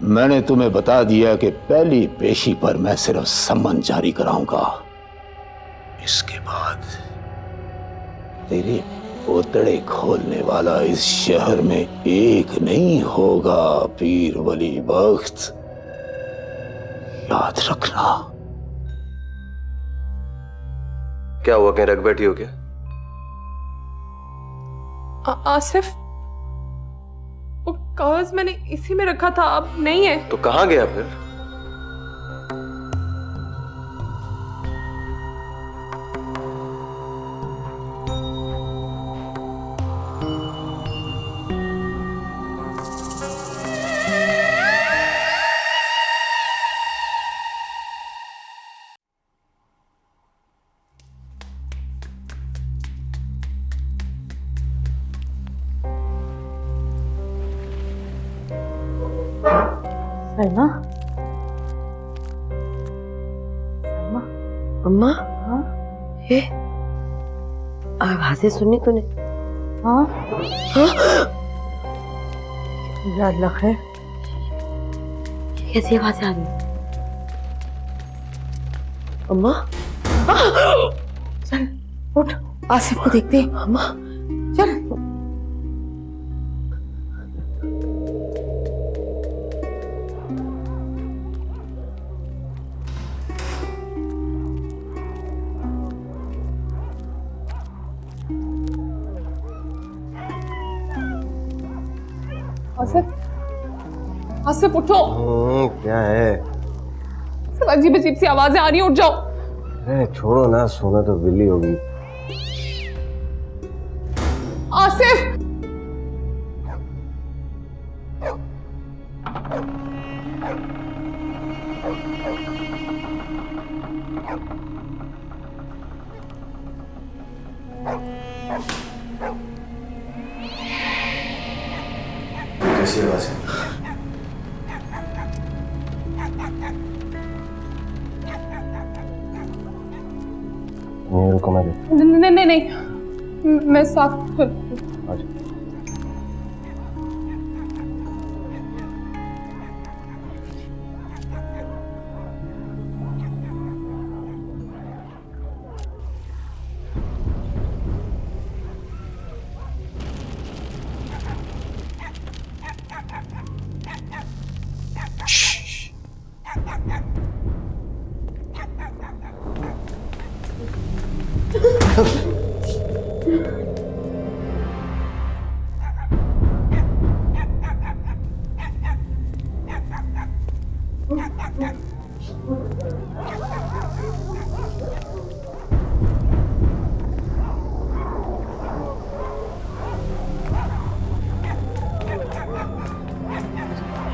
मैंने तुम्हें बता दिया कि पहली पेशी पर मैं सिर्फ सम्मन जारी कराऊंगा। इसके बाद तेरे पोतड़े खोलने वाला इस शहर में एक नहीं होगा। पीर वली बख्त, याद रखना। क्या हुआ, कहीं रख बैठी हो क्या? आसिफ, वो कागज मैंने इसी में रखा था, अब नहीं है। तो कहां गया फिर? सलमा, सलमा, अम्मा, हाँ, ये आवाजें सुनी तूने? हाँ, हाँ, अल्लाह खैर, कैसी आवाजें आ रही? अम्मा, चल उठ, आसिफ को देखते हैं। अम्मा, चल। आसिफ, आसिफ उठो। क्या है? सब अजीब अजीब सी आवाजें आ रही हैं, उठ जाओ। अरे छोड़ो ना, सोना तो बिल्ली होगी। आसिफ, कैसी आवाज है? नहीं रुको, मैं देखता हूं। नहीं नहीं नहीं, मैं साफ आजा।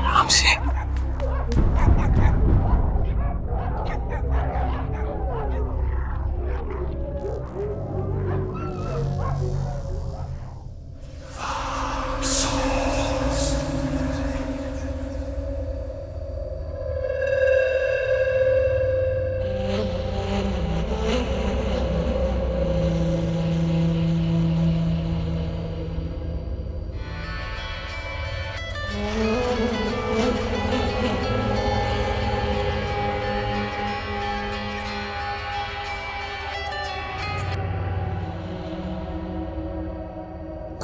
आराम से।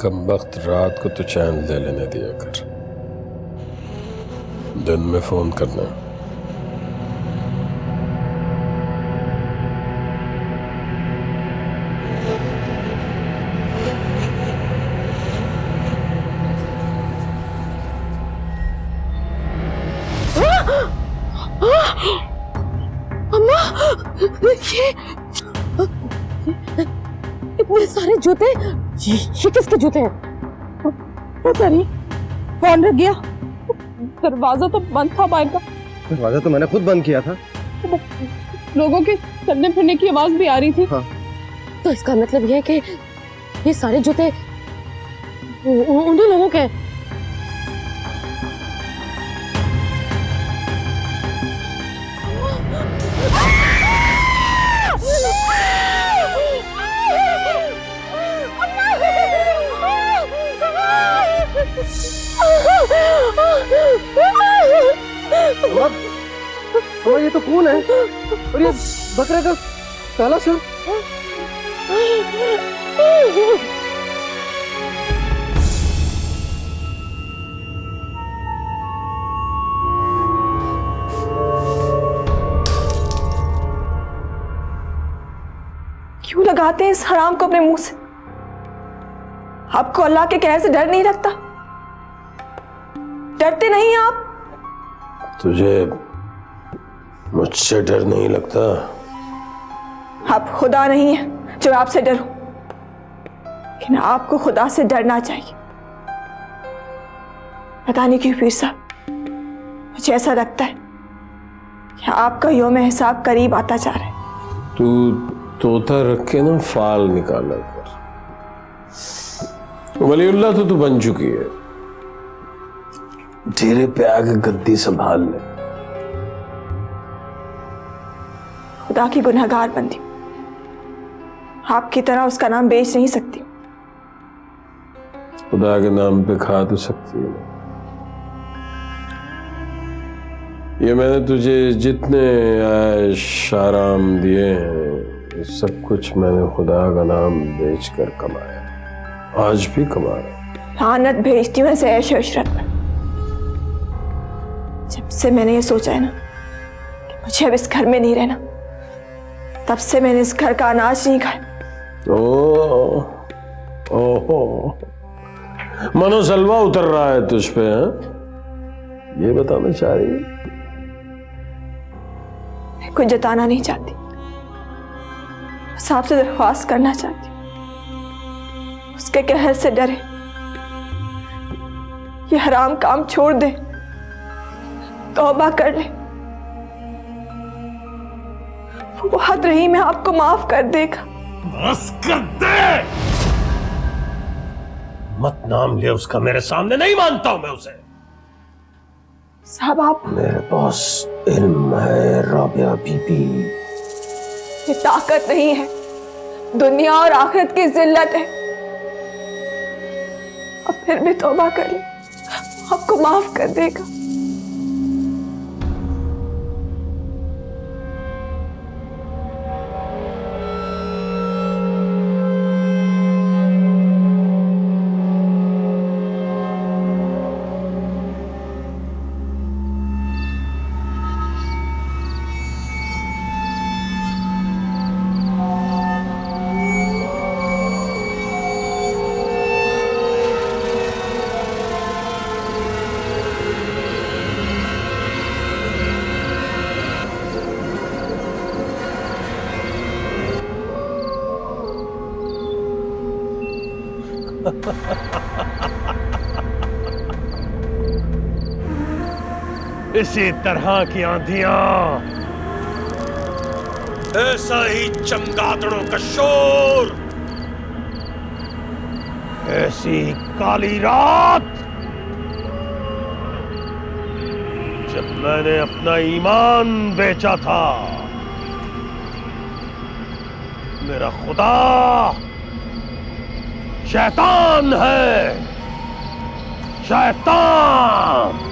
कम वक्त रात को तो चैन ले लेने दिया कर, दिन में फोन करना। अम्मा, ये इतने सारे जूते, ये किसके जूते हैं? पता नहीं कौन रख गया। दरवाजा तो बंद था बाहर का। दरवाजा तो मैंने खुद बंद किया था। लोगों के चलने फिरने की आवाज भी आ रही थी। हाँ। तो इसका मतलब ये है कि ये सारे जूते उन्हीं लोगों के हैं। अम्मा ये तो खून है और ये बकरे का काला सर। क्यों लगाते हैं इस हराम को अपने मुंह से? आपको अल्लाह के कहर से डर नहीं लगता? डरते नहीं आप? तुझे मुझसे डर नहीं लगता? आप खुदा नहीं है जो आपसे डरो, लेकिन आपको खुदा से डरना चाहिए। पता नहीं क्यों पीर साहब, मुझे ऐसा लगता है कि आपका यौम हिसाब करीब आता जा रहा है। तू तोता रख के ना फाल निकाला कर। वलीउल्लाह तो तू बन चुकी है, तेरे पे आगे गद्दी संभाल ले। खुदा की गुनहगार बंदी, आपकी तरह उसका नाम बेच नहीं सकती। खुदा के नाम पे खा तो सकती है। ये मैंने तुझे जितने ऐश आराम दिए हैं, ये सब कुछ मैंने खुदा का नाम बेचकर कमाया, आज भी कमा रहा। लानत भेजती हूँ ऐसे ऐश इशरत पर। जब से मैंने ये सोचा है ना कि मुझे अब इस घर में नहीं रहना, तब से मैंने इस घर का अनाज नहीं खाया। ओह, मनोसलवा उतर रहा है तुझ पे, हैं? ये बताना चाह रही है? मैं कुछ जताना नहीं चाहती, बस आपसे दरख्वास्त करना चाहती हूँ, उसके कहर से डरे, ये हराम काम छोड़ दे, तौबा कर ले। वो बहुत रहीम है, आपको माफ कर देगा। बस कर दे, मत नाम ले उसका मेरे सामने, नहीं मानता हूं मैं उसे। साहब आप, मेरे पास इल्म है राबिया बीबी। ये ताकत नहीं है, दुनिया और आखिरत की जिल्लत है। अब फिर भी तौबा कर ले, आपको माफ कर देगा। इसी तरह की आंधियां, ऐसा ही चमगादड़ों का शोर, ऐसी काली रात जब मैंने अपना ईमान बेचा था। मेरा खुदा शैतान है, शैतान।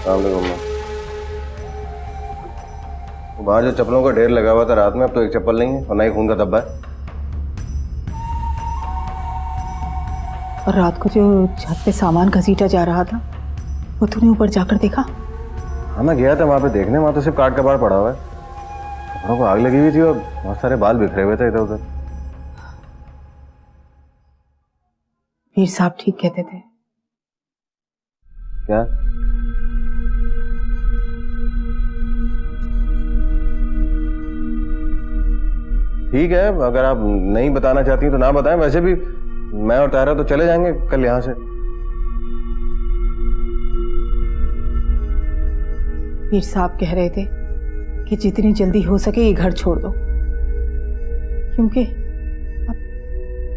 तो बाहर जो चप्पलों का ढेर लगा हुआ था रात में, अब तो एक चप्पल नहीं है और ना ही खून का धब्बा है। और रात को जो छत पे सामान घसीटा जा रहा था, वो तूने ऊपर जाकर देखा? हाँ मैं गया था वहां पे देखने, वहां तो सिर्फ काट कबाड़ पड़ा हुआ है, कपड़ों को आग लगी हुई थी और बहुत सारे बाल बिखरे हुए थे इधर उधर। वीर साहब ठीक कहते थे। क्या? ठीक है, अगर आप नहीं बताना चाहती तो ना बताएं। वैसे भी मैं और तारा तो चले जाएंगे कल यहां से। वीर साहब कह रहे थे कि जितनी जल्दी हो सके ये घर छोड़ दो, क्योंकि अब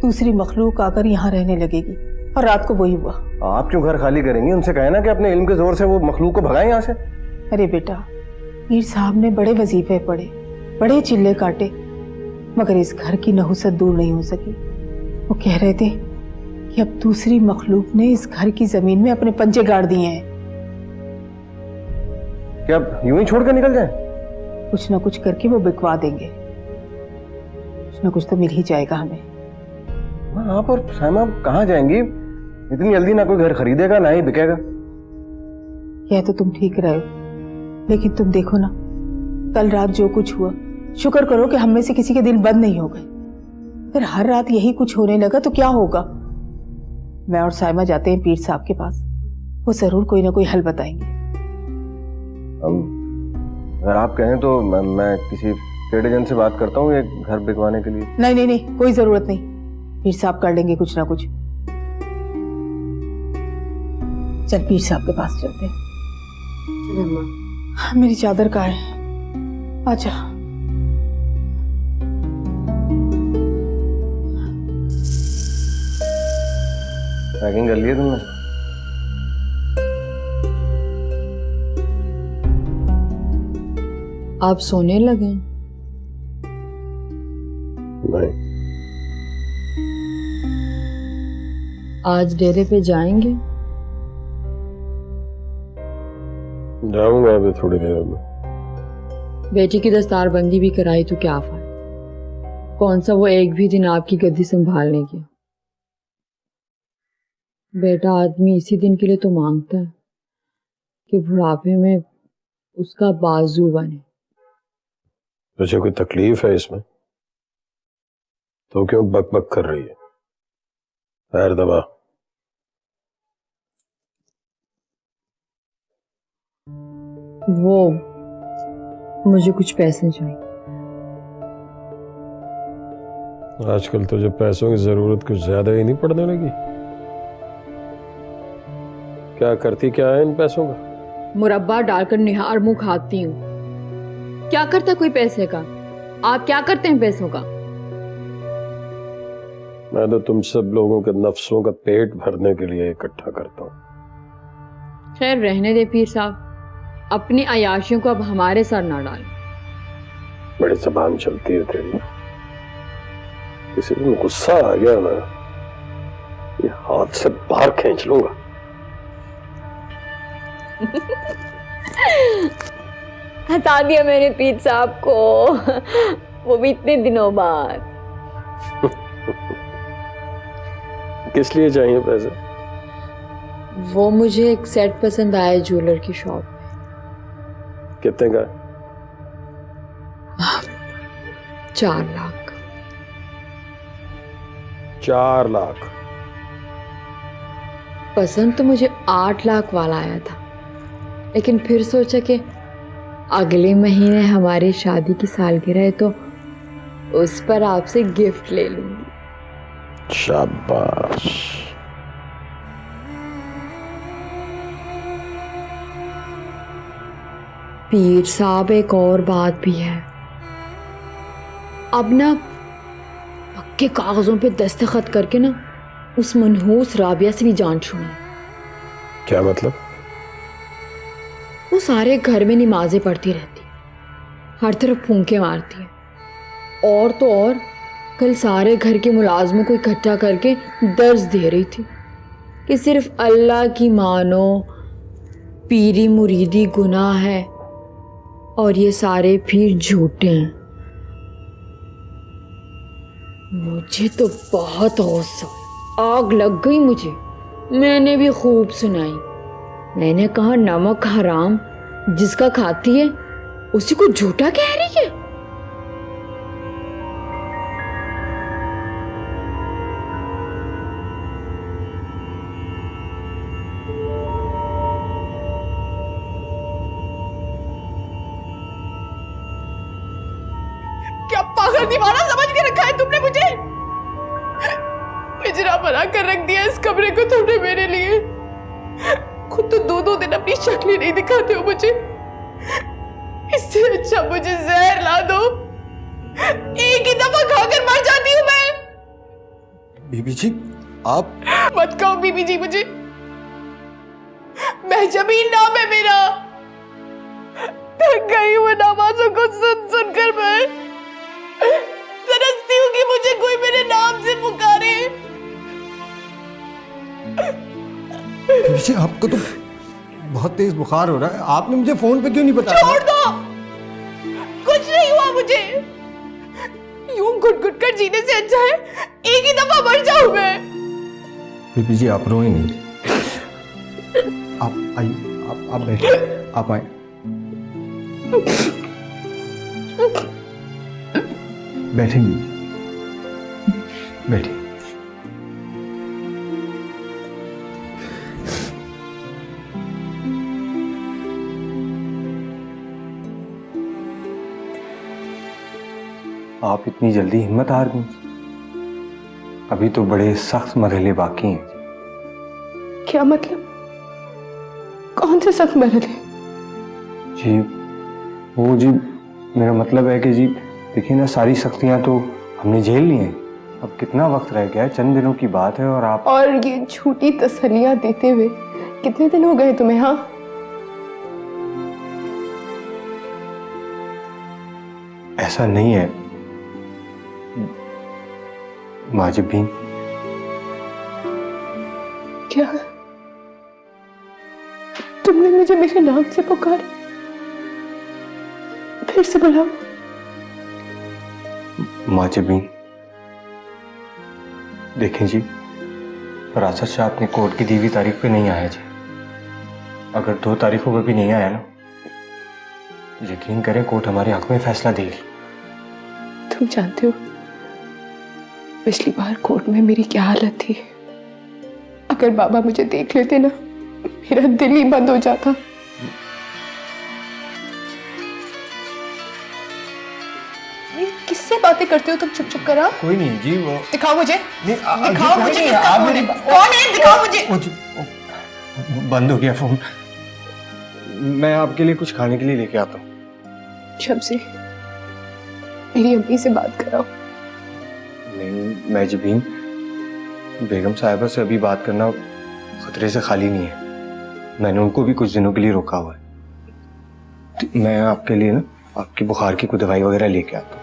दूसरी मखलूक आकर यहाँ रहने लगेगी। और रात को वही हुआ। आप क्यों घर खाली करेंगी? उनसे कहे ना कि अपने इल्म के जोर से वो मखलूक को भगाएं यहाँ से। अरे बेटा, वीर साहब ने बड़े वजीफे पढ़े, बड़े चिल्ले काटे, मगर इस घर की नहुसत दूर नहीं हो सकी। वो कह रहे थे कि अब दूसरी मखलूक ने इस घर की जमीन में अपने पंजे गाड़ दिए हैं। क्या यूं ही छोड़ कर निकल जाए? कुछ ना कुछ करके वो बिकवा देंगे, कुछ ना कुछ तो मिल ही जाएगा हमें। हाँ, पर साइमा कहाँ जाएंगी? इतनी जल्दी ना कोई घर खरीदेगा ना ही बिकेगा। यह तो तुम ठीक रहे हो, लेकिन तुम देखो ना, कल रात जो कुछ हुआ, शुक्र करो कि हम में से किसी के दिल बंद नहीं हो गए। अगर हर रात यही कुछ होने लगा तो क्या होगा? मैं और साइमा जाते हैं पीर साहब के पास, वो जरूर कोई ना कोई हल बताएंगे। अगर आप कहें तो मैं किसी ट्रेड एजेंट से बात करता हूँ एक घर बिकवाने के लिए। नहीं नहीं नहीं, कोई जरूरत नहीं, पीर साहब कर लेंगे कुछ ना कुछ। चल पीर साहब के पास चलते हैं। मेरी चादर कहाँ है? अच्छा, पैकिंग कर लिए तुमने? आप सोने लगे? नहीं, आज डेरे पे जाएंगे? जाऊंगा अभी थोड़ी देर में। बेटी की दस्तारबंदी भी कराई तो क्या फायदा? कौन सा वो एक भी दिन आपकी गद्दी संभालने की? बेटा आदमी इसी दिन के लिए तो मांगता है कि बुढ़ापे में उसका बाजू बने। तुझे कोई तकलीफ है इसमें? तो क्यों बक बक कर रही है? पैर दबा। वो मुझे कुछ पैसे चाहिए। आजकल तुझे पैसों की जरूरत कुछ ज्यादा ही नहीं पड़ने लगी? क्या करती क्या है इन पैसों का? मुरब्बा डालकर निहार मुंह खाती हूँ। क्या करता कोई पैसे का? आप क्या करते हैं पैसों का? मैं तो तुम सब लोगों के नफ्सों का पेट भरने के लिए इकट्ठा करता हूँ। खैर रहने दे पीर साहब, अपनी अयाशियों को अब हमारे सर ना डालें। बड़ी जबान चलती है तेरी। किसी दिन गुस्सा आ गया ना, ये हाथ से बाहर खींच लूंगा। हंसा दिया मैंने पीर साहब को, वो भी इतने दिनों बाद। किस लिए चाहिए पैसे? वो मुझे एक सेट पसंद आया ज्वेलर की शॉप में। कितने का? 4 लाख। 4 लाख? पसंद तो मुझे 8 लाख वाला आया था, लेकिन फिर सोचा कि अगले महीने हमारी शादी की सालगिरह है तो उस पर आपसे गिफ्ट ले लूंगी। शाबाश। पीर साहब एक और बात भी है, अब ना पक्के कागजों पे दस्तखत करके ना उस मनहूस राबिया से भी जान छूनी। क्या मतलब? वो सारे घर में नमाजें पढ़ती रहती, हर तरफ फूंके मारती है, और तो और कल सारे घर के मुलाजमों को इकट्ठा करके दर्ज दे रही थी कि सिर्फ अल्लाह की मानो, पीरी मुरीदी गुनाह है और ये सारे पीर झूठे हैं। मुझे तो बहुत गुस्सा, आग लग गई मुझे। मैंने भी खूब सुनाई। मैंने कहा नमक हराम जिसका खाती है उसी को झूठा कह रही है। क्या पागल दीवाना समझ के रखा है तुमने मुझे? पिंजरा बना कर रख दिया इस कमरे को तुमने मेरे लिए। खुद तो 2-2 दिन अपनी शक्ल नहीं दिखाते हो मुझे। इससे अच्छा मुझे जहर ला दो, एक ही दफा खाकर मर जाती हूँ मैं। बीबी जी आप मत कहो बीबी जी मुझे, मैं जमीन नाम है मेरा। थक गई हूँ नमाजों को सुन सुन कर मैं। जरा चाहती हूँ कि मुझे कोई मेरे नाम से पुकारे। पीछे आपको तो बहुत तेज बुखार हो रहा है, आपने मुझे फोन पे क्यों नहीं बताया? छोड़ दो, कुछ नहीं हुआ मुझे। यूं घुट-घुट कर जीने से अच्छा है एक ही दफा मर जाऊं मैं। बीबी जी आप रोए नहीं, आप आइए, आप बैठे, आप आए। बैठेंगे, बैठिए। आप इतनी जल्दी हिम्मत हार गई? अभी तो बड़े सख्त मरहले बाकी हैं। क्या मतलब? कौन से सख्त मरहले? जी वो जी, मेरा मतलब है कि जी देखिए ना, सारी सख्तियां तो हमने झेल ली हैं, अब कितना वक्त रह गया है, चंद दिनों की बात है। और आप और ये झूठी तसल्लियां देते हुए कितने दिन हो गए तुम्हें? हाँ, ऐसा नहीं है माजिबीन। क्या तुमने मुझे मेरे नाम से पुकारा? फिर से बुलाओ। माजिबीन देखें जी, फरासत शाह अपने कोर्ट की दी हुई तारीख पे नहीं आया जी। अगर 2 तारीखों पे भी नहीं आया ना, यकीन करें कोर्ट हमारे हक में फैसला देगी। तुम जानते हो पिछली बार कोर्ट में मेरी क्या हालत थी? अगर बाबा मुझे देख लेते ना, मेरा दिल ही बंद हो जाता। ये किससे बातें करते हो तुम? चुप चुप करा। कोई नहीं जी, वो दिखाओ मुझे, नहीं, दिखाओ कोई मुझे नहीं, किसका आप फोन है? मेरी- कौन है? दिखाओ मुझे। बंद हो गया फोन। मैं आपके लिए कुछ खाने के लिए लेके आता हूँ। शम्सी, मेरी अम्मी से बात कराओ। नहीं माजिबीन, बेगम साहिबा से अभी बात करना खतरे से खाली नहीं है। मैंने उनको भी कुछ दिनों के लिए रोका हुआ है। तो मैं आपके लिए ना आपकी बुखार की कोई दवाई वगैरह लेके आता हूँ।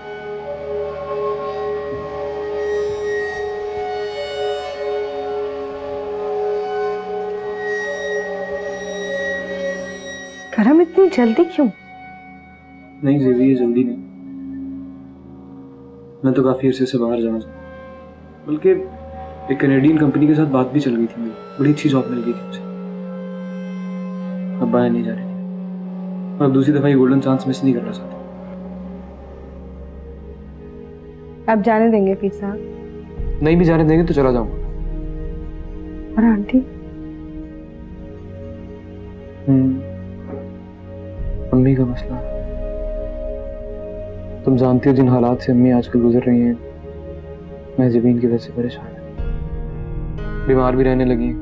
करम इतनी जल्दी क्यों? नहीं जेवी, ये जल्दी नहीं। मैं तो काफ़ी अरसे से बाहर जाना चाहता, बल्कि एक कनेडियन कंपनी के साथ बात भी चल गई थी मेरी, बड़ी अच्छी जॉब मिल गई थी मुझे। अब बाहर नहीं जा रही थी, और अब दूसरी दफ़ा ये गोल्डन चांस मिस नहीं करना चाहता। आप जाने देंगे पीर साहब? नहीं भी जाने देंगे तो चला जाऊंगा। और आंटी? अम्मी का मसला, तुम जानती हो जिन हालात से अम्मी आजकल गुजर रही हैं, मैं ज़मीन की वजह से परेशान है, बीमार भी रहने लगी हैं।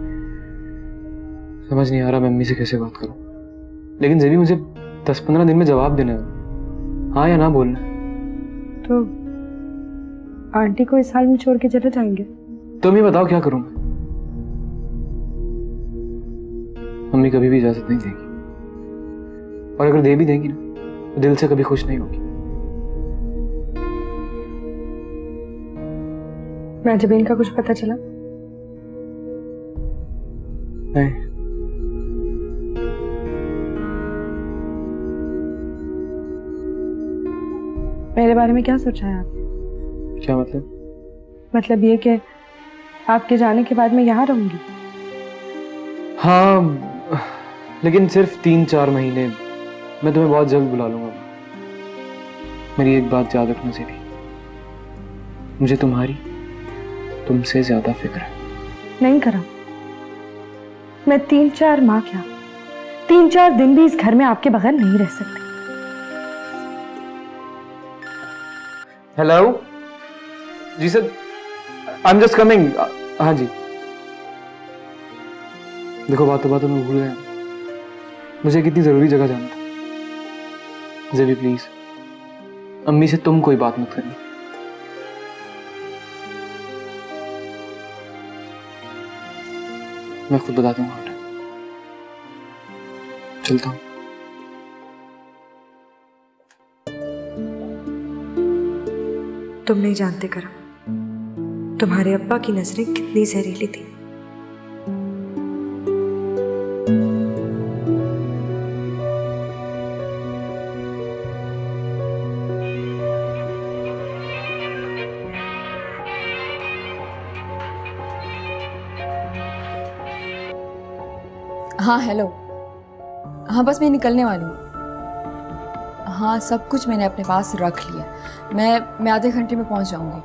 समझ नहीं आ रहा मैं अम्मी से कैसे बात करूं। लेकिन ज़मीन मुझे 10-15 दिन में जवाब देना है, हाँ या ना बोलना। तो आंटी को इस हाल में छोड़ के चले जाएंगे? तुम ही बताओ क्या करूं मैं। अम्मी कभी भी इजाजत नहीं देगी, और अगर दे भी देंगी ना तो दिल से कभी खुश नहीं होगी। माजिबीन का कुछ पता चला? नहीं। मेरे बारे में क्या सोचा है आपने? क्या मतलब? मतलब ये कि आपके जाने के बाद मैं यहाँ रहूंगी? हाँ, लेकिन सिर्फ 3-4 महीने। मैं तुम्हें बहुत जल्द बुला लूंगा। मेरी एक बात याद रखना से भी, मुझे तुमसे ज्यादा फिक्र है। नहीं करा, मैं 3-4 माह क्या 3-4 दिन भी इस घर में आपके बगैर नहीं रह सकती। हेलो जी sir, I am just coming. हाँ जी। देखो बातों बातों में भूल गया, मुझे कितनी जरूरी जगह जाना था। जेबी प्लीज, अम्मी से तुम कोई बात मत करना। मैं खुद बता दूंगा। चलता हूँ। तुम नहीं जानते करम, तुम्हारे अब्बा की नजरें कितनी जहरीली थी। हाँ हेलो। हाँ बस मैं निकलने वाली हूँ। हाँ सब कुछ मैंने अपने पास रख लिया। मैं आधे घंटे में पहुँच जाऊँगी।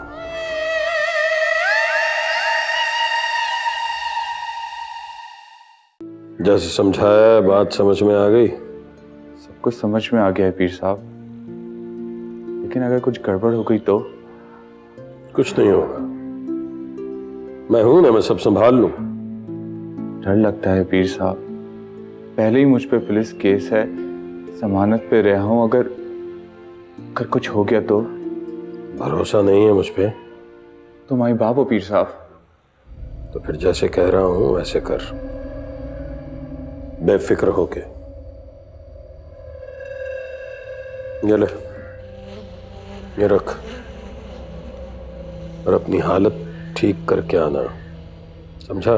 जैसे समझाया बात समझ में आ गई? सब कुछ समझ में आ गया है पीर साहब, लेकिन अगर कुछ गड़बड़ हो गई तो? कुछ नहीं होगा, मैं हूं ना, मैं सब संभाल लूं। डर लगता है पीर साहब, पहले ही मुझ पे पुलिस केस है, जमानत पे रहा हूं, अगर कुछ हो गया तो? भरोसा नहीं है मुझ पे? तो माई बाप हो पीर साहब। तो फिर जैसे कह रहा हूं वैसे कर, बेफिक्र होके। ये ले, ये रख, और अपनी हालत ठीक करके आना, समझा?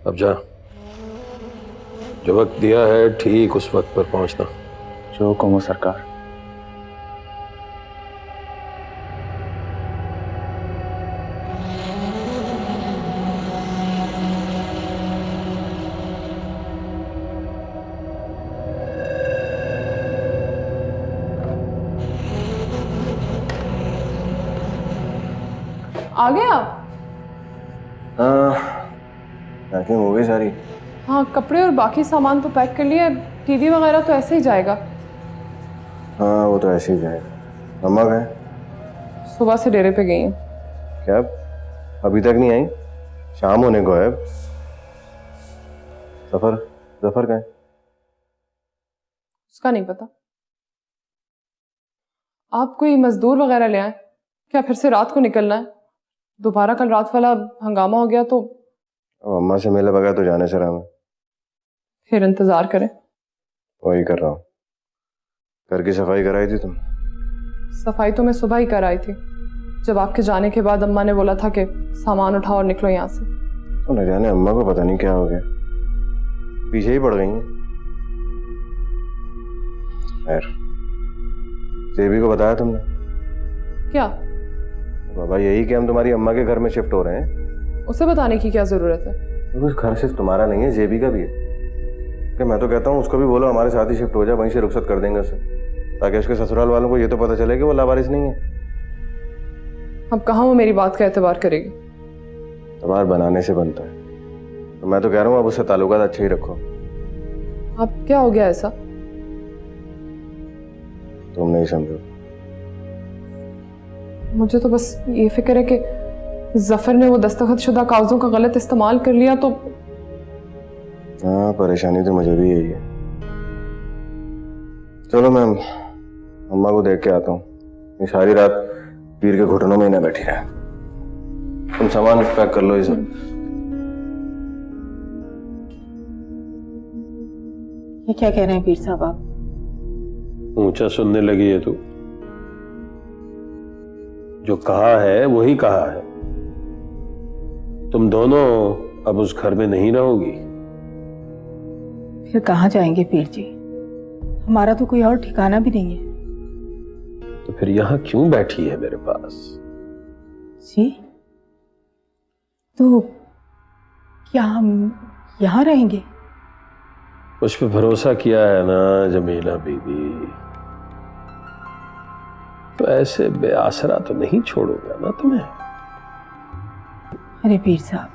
अब जा, जो वक्त दिया है ठीक उस वक्त पर पहुंचना। जो हुक्म हो सरकार। आ गए आप? पैकिंग हो गई सारी? हाँ, कपड़े और बाकी सामान तो पैक कर लिए, टीवी वगैरह तो ऐसे ही जाएगा। हाँ वो तो ऐसे ही जाएगा। अम्मा गए? सुबह से डेरे पे गई हैं। क्या अभी तक नहीं आई? शाम होने को है। जफर गए? उसका नहीं पता। आप कोई मजदूर वगैरह ले आए क्या? फिर से रात को निकलना है? दोबारा कल रात वाला हंगामा हो गया तो? अम्मा से मिले बगैर तो जाने से रहा मैं। फिर इंतजार करें। वही कर रहा हूँ। घर की सफाई कराई थी तुम? सफाई तो मैं सुबह ही कर आई थी, जब आपके जाने के बाद अम्मा ने बोला था कि सामान उठाओ और निकलो यहाँ से। तो न जाने अम्मा को पता नहीं क्या हो गया, पीछे ही पड़ गई हैं। खैर, जेबी को बताया तुमने? क्या? बाबा यही कि हम तुम्हारी अम्मा के घर में शिफ्ट हो रहे हैं। उसे बताने की क्या जरूरत है? तो घर सिर्फ तुम्हारा नहीं है, जेबी का भी है। कि मैं तो कहता हूँ उसको भी बोलो हमारे साथ ही शिफ्ट हो जाए, वहीं से रुखसत कर देंगे उसे, ताकि उसके ससुराल वालों को ये तो पता चले कि वो लावारिस नहीं है। अब कहाँ वो मेरी बात का एतबार करेगी? एतबार बनाने से बनता है। तो मैं तो कह रहा हूँ अब उससे ताल्लुकात अच्छे ही रखो। अब क्या हो गया ऐसा? तुम नहीं समझो। मुझे तो बस ये फिक्र है कि जफर ने वो दस्तखतशुदा कागजों का गलत इस्तेमाल कर लिया तो। हाँ परेशानी तो मुझे भी यही है। चलो मैं अम्मा को देख के आता हूँ, ये सारी रात पीर के घुटनों में ही ना बैठी रहे। तुम सामान पैक कर लो ये सब। ये क्या कह रहे हैं पीर साहब आप? ऊंचा सुनने लगी है तू? जो कहा है वही कहा है। तुम दोनों अब उस घर में नहीं रहोगी। फिर कहाँ जाएंगे पीर जी? हमारा तो कोई और ठिकाना भी नहीं है। तो फिर यहां क्यों बैठी है मेरे पास? जी, तो क्या हम यहाँ रहेंगे? मुझ पे भरोसा किया है ना जमीला बीबी, तो ऐसे बेआसरा तो नहीं छोड़ूंगा ना तुम्हें। अरे पीर साहब,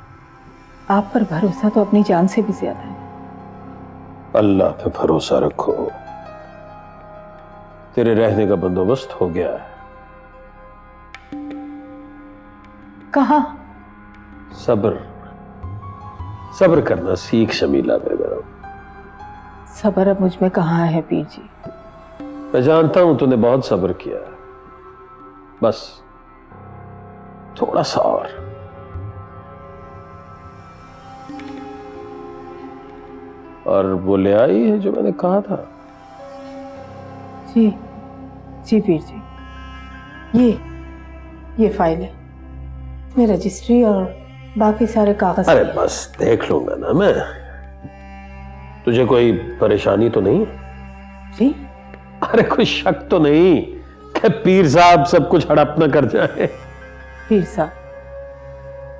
आप पर भरोसा तो अपनी जान से भी ज्यादा है। अल्लाह पे भरोसा रखो, तेरे रहने का बंदोबस्त हो गया है। कहाँ? सब्र सब्र करना सीख शमीला बेगम। सब्र अब मुझ में कहाँ है पीर जी? मैं जानता हूं तूने बहुत सब्र किया है, बस थोड़ा सा और वो ले आई है जो मैंने कहा था। जी जी पीर जी। ये फाइल है, ये रजिस्ट्री और बाकी सारे कागज। अरे बस देख लूंगा ना मैं। तुझे कोई परेशानी तो नहीं? जी? अरे कोई शक तो नहीं कि पीर साहब सब कुछ हड़प न कर जाए? पीर साहब,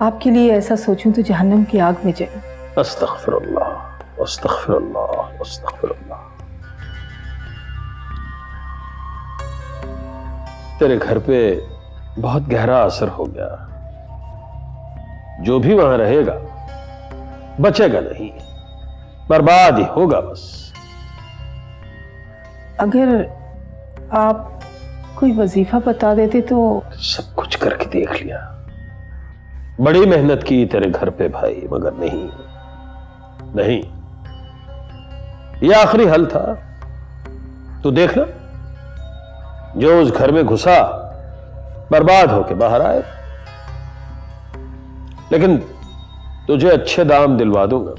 आपके लिए ऐसा सोचूं तो जहन्नम की आग में जाऊं। अस्तगफिरुल्लाह, अस्तगफिरुल्लाह, अस्तगफिरुल्लाह। तेरे घर पे बहुत गहरा असर हो गया। जो भी वहां रहेगा बचेगा नहीं, बर्बाद ही होगा बस। अगर आप कोई वजीफा बता देते तो। सब कुछ करके देख लिया, बड़ी मेहनत की तेरे घर पे भाई, मगर नहीं, ये आखिरी हल था। तू देखना, जो उस घर में घुसा बर्बाद होके बाहर आए। लेकिन तुझे अच्छे दाम दिलवा दूंगा,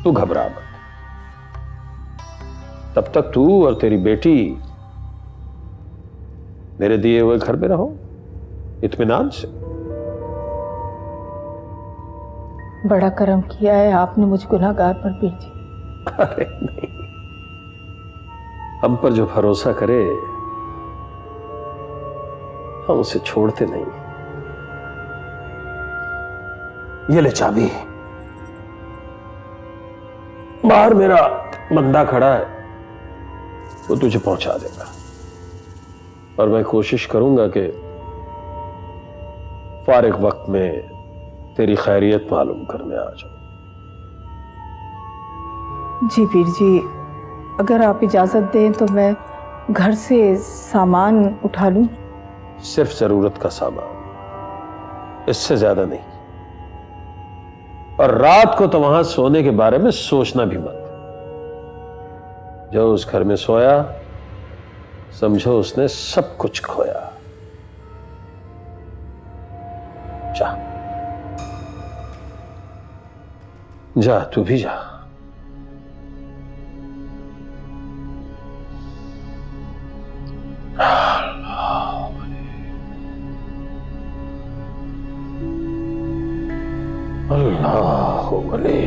तू घबरा मत। तब तक तू और तेरी बेटी मेरे दिए हुए घर में रहो इत्मीनान से। बड़ा करम किया है आपने मुझ गुनाहगार पर पीर जी। अरे नहीं, हम पर जो भरोसा करे हम उसे छोड़ते नहीं। ये ले चाबी, बाहर मेरा बंदा खड़ा है, वो तुझे पहुंचा देगा। और मैं कोशिश करूंगा कि फारिग वक्त में तेरी खैरियत मालूम करने आ जाऊं। जी पीर जी, अगर आप इजाजत दें तो मैं घर से सामान उठा लूं। सिर्फ जरूरत का सामान, इससे ज्यादा नहीं। और रात को तो वहां सोने के बारे में सोचना भी मत। जो उस घर में सोया समझो उसने सब कुछ खोया। जा तू भी जा। अल्लाह वली।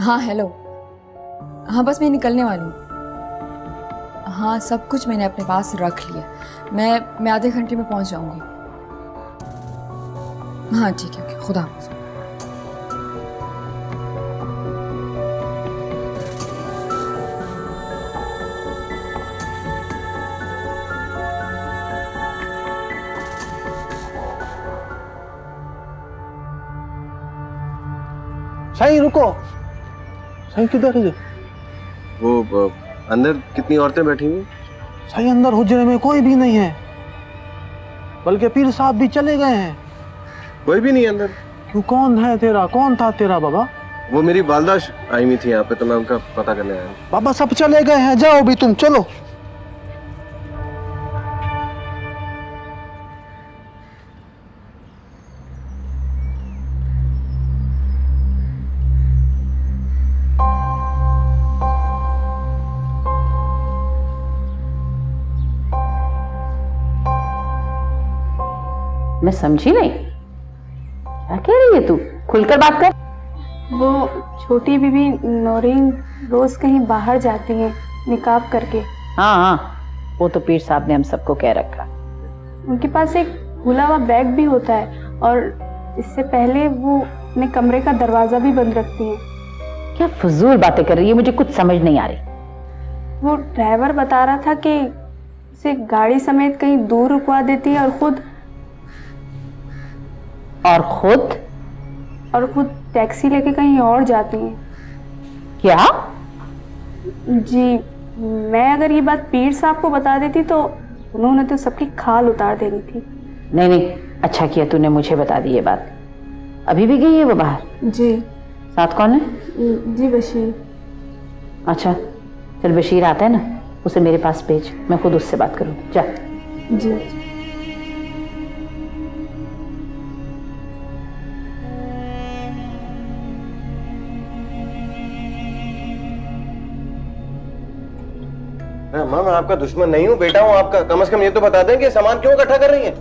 हाँ हेलो। हाँ बस मैं निकलने वाली हूँ। हाँ सब कुछ मैंने अपने पास रख लिया। मैं आधे घंटे में पहुँच जाऊँगी। हाँ ठीक है, ओके, खुदा हाफ़िज़। साईं रुको, साईं किधर है? वो अंदर कितनी औरतें बैठी हुई? साईं अंदर हुजरे में कोई भी नहीं है, बल्कि पीर साहब भी चले गए हैं। कोई भी नहीं अंदर? क्यों, कौन है तेरा, कौन था तेरा बाबा? वो मेरी वालदा आई हुई थी यहाँ पे, तो मैं उनका पता करने आया हूँ। बाबा सब चले गए हैं, जाओ भी तुम, चलो। मैं समझी नहीं, क्या कह रही है तू? खुलकर बात कर। वो छोटी बीबी नौरीन रोज कहीं बाहर जाती हैं निकाब करके। हाँ हाँ, वो तो पीर साहब ने हम सबको कह रखा। उनके पास एक खुला हुआ बैग भी होता है और इससे पहले वो अपने कमरे का दरवाजा भी बंद रखती हैं। क्या फजूल बातें कर रही है, मुझे कुछ समझ नहीं आ रही। वो ड्राइवर बता रहा था कि उसे गाड़ी समेत कहीं दूर रुकवा देती है और खुद टैक्सी लेके कहीं और जाती हैं। क्या? जी, मैं अगर ये बात पीर साहब को बता देती तो उन्होंने तो सबकी खाल उतार देनी थी। नहीं नहीं, अच्छा किया तूने मुझे बता दी ये बात। अभी भी गई है वो बाहर? जी। साथ कौन है? जी बशीर। अच्छा चल, बशीर आता है ना, उसे मेरे पास भेज, मैं खुद उससे बात करूँ। जा। जी। अम्मा, मैं आपका दुश्मन नहीं हूँ, बेटा हूँ आपका। कम से कम ये तो बता दें कि सामान क्यों इकट्ठा कर रही है।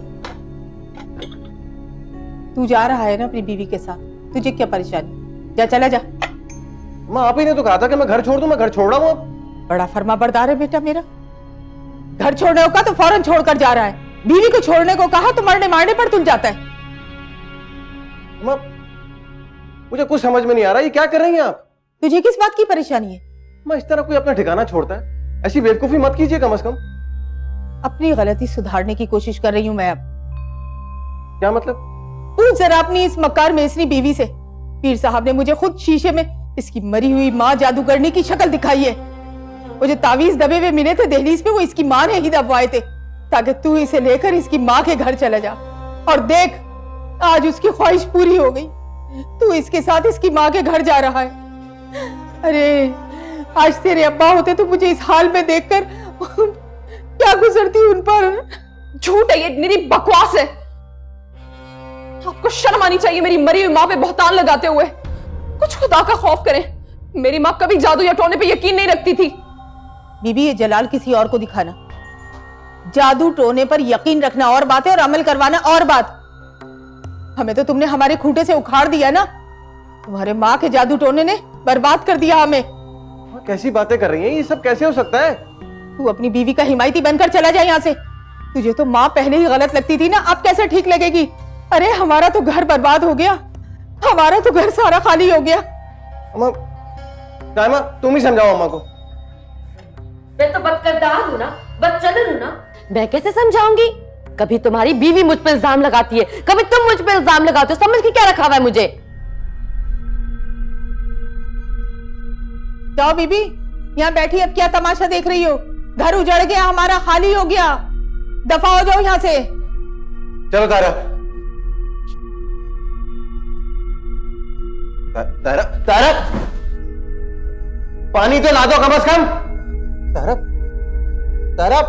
तू जा रहा है ना अपनी बीवी के साथ, तुझे क्या परेशानी? जा, चला जा। माँ, आप ही ने तो कहा था कि मैं घर छोड़ दूं, मैं घर छोड़ रहा हूँ। बड़ा फर्मा बरदार है बेटा मेरा। घर छोड़ने को कहा तो फौरन छोड़कर जा रहा है, बीवी को छोड़ने को कहा तो मरने मारने पर तुल जाता है। माँ, मुझे कुछ समझ में नहीं आ रहा, ये क्या कर रही हैं आप? तुझे किस बात की परेशानी है? माँ, इस तरह कोई अपना ठिकाना छोड़ता है? ऐसी बेवकूफी मत कीजिए कम से कम। अपनी गलती सुधारने की कोशिश कर रही हूं मैं अब। क्या मतलब? तू जरा अपनी इस मक्कार मेसनी बीवी से। पीर साहब ने मुझे खुद शीशे में इसकी मरी हुई माँ जादूगरनी की शक्ल दिखाई है। वो जो तावीज दबे हुए मिले थे दहलीज पे, वो इसकी माँ ने ही दबवाए थे ताकि तू इसे लेकर इसकी माँ के घर चला जा। और देख, आज उसकी ख्वाहिश पूरी हो गई, तू इसके साथ इसकी माँ के घर जा रहा है। अरे आज तेरे अब्बा होते तो मुझे इस हाल में देखकर क्या गुजरती उन पर। झूठ है ये, मेरी बकवास है। आपको शर्म आनी चाहिए मेरी मरी हुई माँ पे बहतान लगाते हुए। कुछ खुदा का खौफ करें, मेरी माँ कभी जादू या टोने पे यकीन नहीं रखती थी। बीबी, ये जलाल किसी और को दिखाना। जादू टोने पर यकीन रखना और बात है और अमल करवाना और बात। हमें तो तुमने हमारे खूंटे से उखाड़ दिया ना, तुम्हारे माँ के जादू टोने ने बर्बाद कर दिया हमें। कैसी बातें कर रही हैं, ये सब कैसे हो सकता है? तू अपनी बीवी का हिमायती बनकर चला जाए यहाँ से। तुझे तो माँ पहले ही गलत लगती थी ना, अब कैसे ठीक लगेगी? अरे हमारा तो घर बर्बाद हो गया, हमारा तो घर सारा खाली हो गया। अम्मा, तायमा, तुम ही समझाओ अम्मा को। मैं तो बदकिरदार हूँ ना, बदचलन हूँ ना, मैं कैसे समझाऊंगी? कभी तुम्हारी बीवी मुझ पर इल्जाम लगाती है, कभी तुम मुझ पर इल्जाम लगाते हो। समझ के क्या रखा हुआ है मुझे? जाओ बीबी, यहाँ बैठी अब क्या तमाशा देख रही हो? घर उजड़ गया, हमारा खाली हो गया, दफा हो जाओ यहाँ से। चलो तारा। तारा, तारा, पानी तो ला दो कम से कम। तारा, तारा,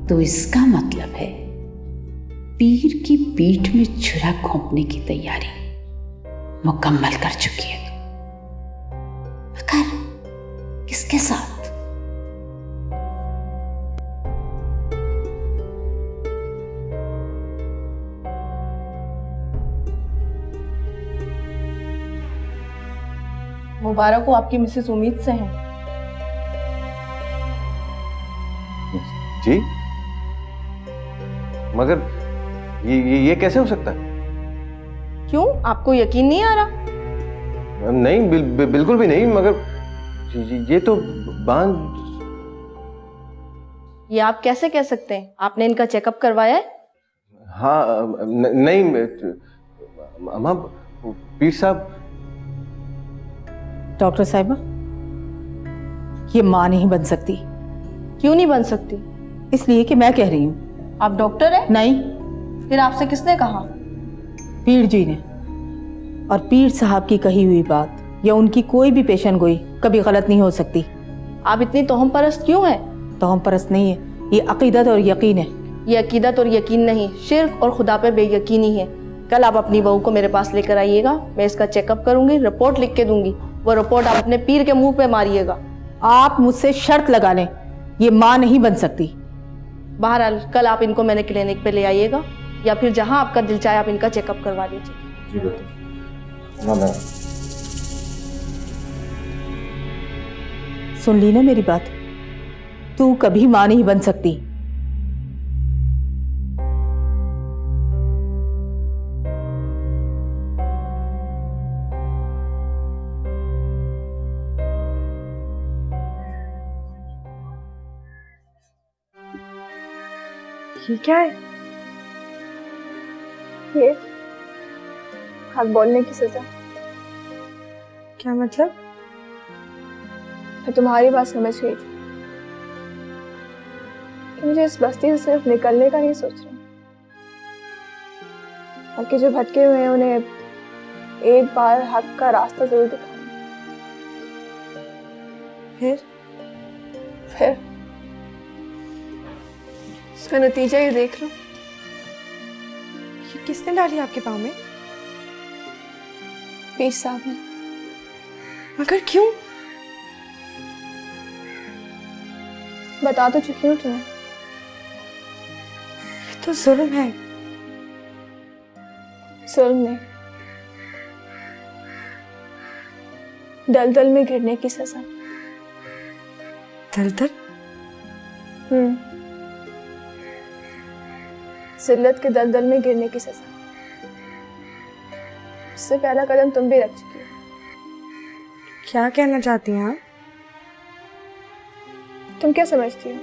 तो इसका मतलब है पीर की पीठ में छुरा घोंपने की तैयारी मुकम्मल कर चुकी है। मगर किसके साथ? मुबारक हो, आपकी मिसेस उम्मीद से हैं। जी, मगर ये कैसे हो सकता है? क्यों, आपको यकीन नहीं आ रहा? नहीं, बिल्कुल भी नहीं, मगर ये तो बांध। ये आप कैसे कह सकते हैं? आपने इनका चेकअप करवाया है? हाँ, नहीं अम्मा, पीर साहब। डॉक्टर साहिबा, ये मां नहीं बन सकती। क्यों नहीं बन सकती? इसलिए कि मैं कह रही हूं। आप डॉक्टर हैं? नहीं। फिर आपसे किसने कहा? पीर जी ने। और पीर साहब की कही हुई बात या उनकी कोई भी पेशन गोई कभी गलत नहीं हो सकती। आप इतनी तोहम परस्त क्यों हैं? तोहम परस्त नहीं है, ये अकीदत और यकीन है। ये अकीदत और यकीन नहीं, शिर्क और खुदा पे बेयकीनी है। कल आप अपनी बहू को मेरे पास लेकर आइएगा, मैं इसका चेकअप करूंगी, रिपोर्ट लिख के दूंगी। वो रिपोर्ट आप अपने पीर के मुंह पे मारिएगा। आप मुझसे शर्त लगा लें, ये मां नहीं बन सकती। बहरहाल कल आप इनको मैंने क्लिनिक पे ले आइएगा, या फिर जहां आपका दिल चाहे आप इनका चेकअप करवा लीजिए। जी बेटा। सुन ली ना मेरी बात? तू कभी मां नहीं बन सकती। ये क्या है? ये हक बोलने की सजा। क्या मतलब? मैं तुम्हारी बात समझ गई थी कि मुझे इस बस्ती से सिर्फ निकलने का नहीं सोच रही, बल्कि जो भटके हुए हैं उन्हें एक बार हक का रास्ता जरूर दिखाना। फिर इसका नतीजा ये देख लो। ये किसने डाली आपके पाँव में? पीर साहब ने। मगर क्यों? बता तो चुकी हूँ तुम्हें। ये तो जुल्म है। जुल्म नहीं, दलदल में गिरने की सजा। दलदल? जिल्लत के दलदल में गिरने की सजा। इससे पहला कदम तुम भी रख चुकी हो। क्या कहना चाहती हैं आप? तुम क्या समझती हो?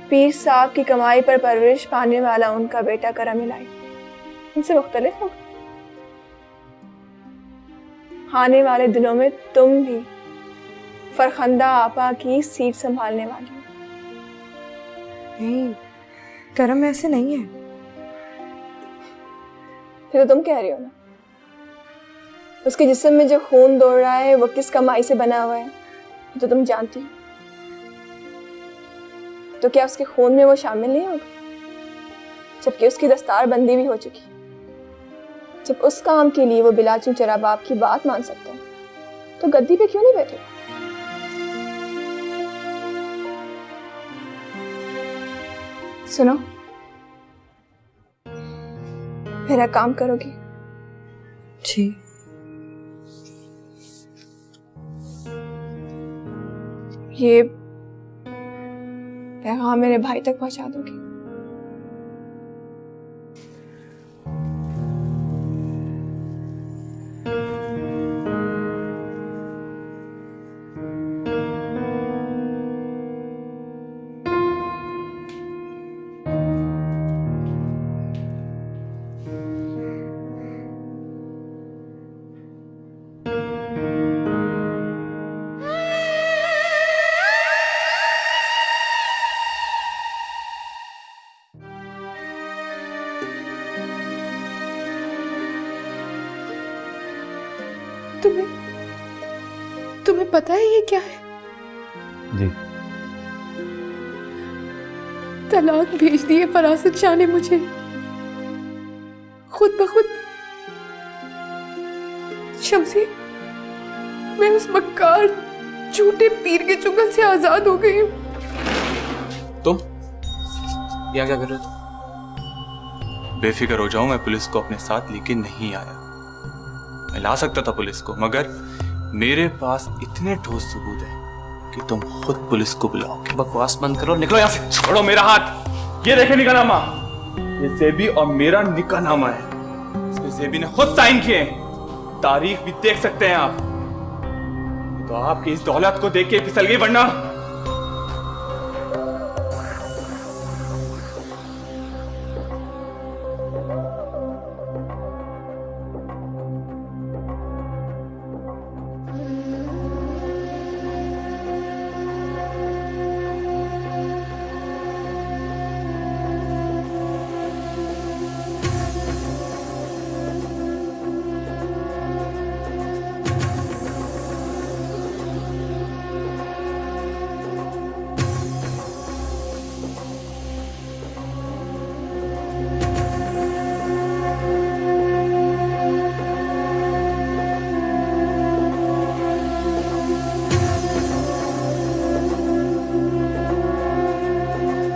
पीर साहब की कमाई पर परवरिश पाने वाला उनका बेटा करम इलाही उनसे मुख्तलिफ होगा। आने वाले दिनों में तुम भी फरखंदा आपा की सीट संभालने वाली हो। नहीं, करम ऐसे नहीं है। फिर तो तुम कह रही हो ना, उसके जिस्म में जो खून दौड़ रहा है वो किस कमाई से बना हुआ है तो तुम जानती हो। तो क्या उसके खून में वो शामिल नहीं होगा? जबकि उसकी दस्तार बंदी भी हो चुकी। जब उस काम के लिए वो बिला चूचरा बाप की बात मान सकता है तो गद्दी पे क्यों नहीं बैठे? सुनो, मेरा काम करोगी? जी। ये पैगाम मेरे भाई तक पहुंचा दोगी? तुम्हें पता है ये क्या है? जी। तलाक भेज दिए फरासत शाह ने मुझे, खुद ब खुद। शमसी, मैं उस मक्कार झूठे पीर के चुंगल से आजाद हो गई हूँ। तुम यहाँ क्या कर रहे हो? बेफिक्र हो जाओ, मैं पुलिस को अपने साथ लेके नहीं आया। मैं ला सकता था पुलिस को, मगर मेरे पास इतने ठोस सबूत है कि तुम खुद पुलिस को बुलाओगे। बकवास बंद करो, निकलो यहाँ से। छोड़ो मेरा हाथ। ये देखे निकला माँ, ये जेबी और मेरा निकाहनामा है। इस पे जेबी ने खुद साइन किए हैं। तारीख भी देख सकते हैं आप। तो आपकी इस दौलत को देख के फिसल गई, वरना